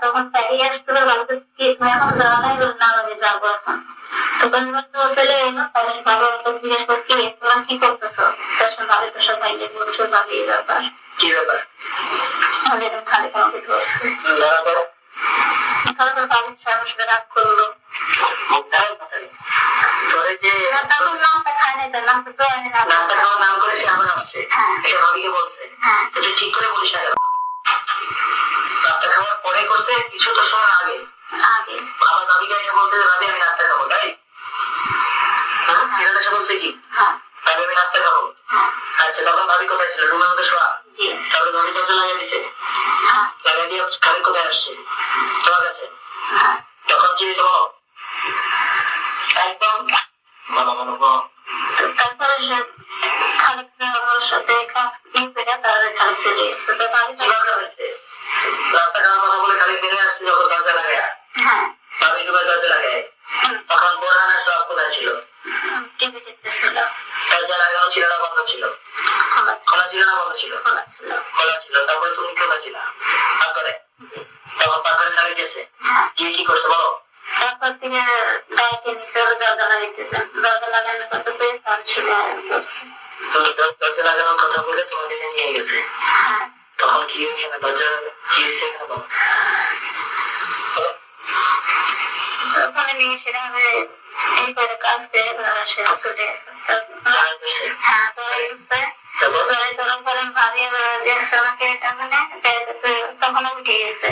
তখন তাই আসছিল বলতে কি তুমি এখন যাওয়া নাই বলে না আমি যাবো এখন তখন তো চলে এলো তখন বাবা ওকে জিজ্ঞেস করছি তোমরা কি করতেছো তখন ভাবে তো সবাই বলছো ভাবি এই ব্যাপার কি ব্যাপার আমাদের খালি আমাকে ধরছে তারপর বাড়ির সবার সাথে রাগ করলো তোরে যে তখন নামটা খায় নাই তার নামটা তো আমি নামটা খাওয়ার নাম করে সে আবার আসছে সে ভাবিকে বলছে তুই ঠিক করে বলিস না নাস্তা খাওয়ার পরে করছে কিছু তো সময় আগে আগে আমার ভাবিকে এসে বলছে যে ভাবি আমি নাস্তা খাবো তাই হ্যাঁ এটা সে বলছে কি ভাবি আমি নাস্তা খাবো আচ্ছা তখন ভাবি কোথায় ছিল রুমের মধ্যে শোয়া তারপরে ভাবি দরজা লাগিয়ে দিছে লাগিয়ে দিয়ে খালি কোথায় আসছে তোমার কাছে তখন কি হয়েছে বলো একদম বলো বলো বলো তারপরে সে খালেক আমার সাথে কাজ করে তারা খালেক চলে এসেছে তো আমি কিভাবে হয়েছে রাস্তা খাওয়ার কথা বলে খালি বেরিয়ে আসছে যখন দরজা লাগায় ভাবি ঢুকে দরজা লাগায় তখন বোরহানের সব কোথায় ছিল টিভি দেখতেছিল দরজা লাগানো ছিল না বন্ধ ছিল খোলা ছিল না বন্ধ ছিল খোলা ছিল তারপরে তুমি কোথায় ছিল পাকঘরে তখন পাকঘরে খালি গেছে গিয়ে কি করছে বলো তারপর থেকে গাড়িতে নিচে দরজা লাগাইতেছেন দরজা লাগানোর কথা পেয়ে তার ছিল দরজা লাগানোর কথা বলে তোমাকে নিয়ে গেছে তখন কি হয়েছে না দরজা কি হয়েছে এখানে বলো ওখানে নিয়ে সেটা হবে এই করে কাজ করে সে চলে এসেছে ভাবি আমাকে এটা মানে তখন আমি গিয়েছে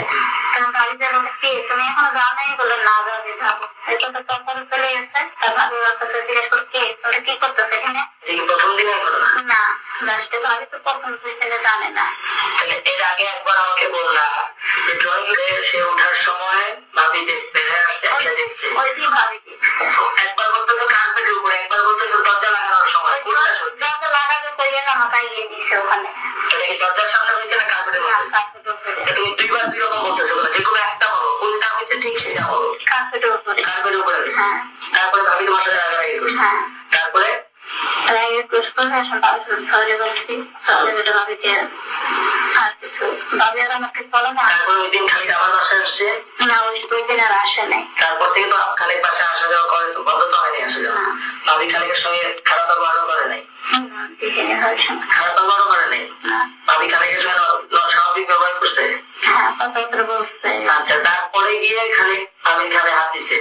তখন ভাবি যে কি তুমি এখনো যাও নাই বলে না যাবে যাবো এটা তো তখন চলে গেছে তার ভাবি ওর কাছে জিজ্ঞেস করে কি তোরা কি করতেছে এখানে প্রথম দিনে না লাস্টে ভাবি তো প্রথম দুই দিনে জানে না এর আগে একবার আমাকে বললা যে ড্রয়িং সে ওঠার সময় ভাবি দেখতে আসছে এসে দেখছে ওইটি ভাবি একবার বলতেছো কার্পেটের উপরে একবার বলতেছো দরজা লাগানোর সময় কোনটা সত্যি দরজা লাগাতে পেরে না আমাকে ইয়ে দিচ্ছে ওখানে এটা কি দরজার সামনে হয়েছে না কার্পেটের উপরে তুমি দুইবার দুই রকম বলতেছো যে কোনো একটা বলো কোনটা হয়েছে ঠিক সেটা বলো কার্পেটের উপরে কার্পেটের উপরে হয়েছে তারপরে ভাবি তোমার সাথে রাগারাগি করছে তারপরে সরে বলছি সরে বেটা ভাবিকে আর কিছু ভাবি আর আমাকে বলো না তারপরে ওই দিন খালি আমার বাসায় আসছে না ওই দুই দিন আর আসে নাই তারপর থেকে তো খালিক বাসায় আসা যাওয়া করে তো বন্ধ তো হয়নি আসা যাওয়া ভাবি খালিকের সঙ্গে খারাপ ব্যবহারও করে নাই খারাপ ব্যবহারও করে নাই ভাবি খালিকের সঙ্গে স্বাভাবিক ব্যবহার করছে আচ্ছা তারপরে গিয়ে খালিক আমি খালে হাত দিছে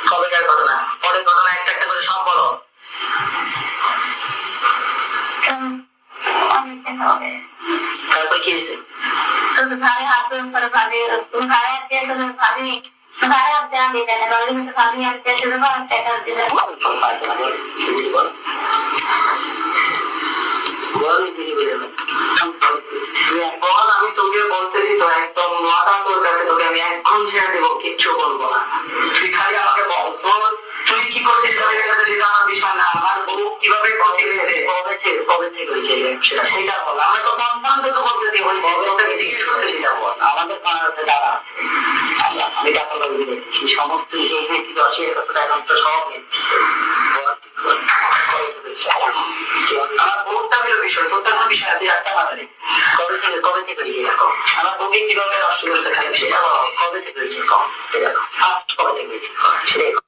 কবেকার ঘটনা পরের ঘটনা একটা একটা করে সব বলো তারপর কি হয়েছে ভাই হাত করে ভাবি ভাই ভাবি ভাই আর ধ্যান দিতে না ভাবি আর টাকা দিলে আমি তোকে বলতেছি তো একদম নটা তোর কাছে তোকে আমি এখন ছেড়ে দেবো কিচ্ছু বলবো না তুই খালি আমাকে বল তোর তুই কি করছিস সাথে সেটা আমার বিষয় না আমার বউ কিভাবে কবে থেকে হয়েছে সেটা বল আমরা তো কনফার্ম থেকে বলতেছি হয়েছে জিজ্ঞেস করতে সেটা বল আমাদের পাড়াতে যারা আমি টাকা লাগবে দেখছি সমস্ত কিছু আছে এখন তো সব আমার বউটা হলো বিষয় তোর কোনো বিষয় তুই একটা ভালো নেই কবে থেকে এরকম আমার বউকে কিভাবে নষ্ট করতে খালি সেটা কবে থেকে হয়েছে কম সেটা ফার্স্ট কবে থেকে সেটাই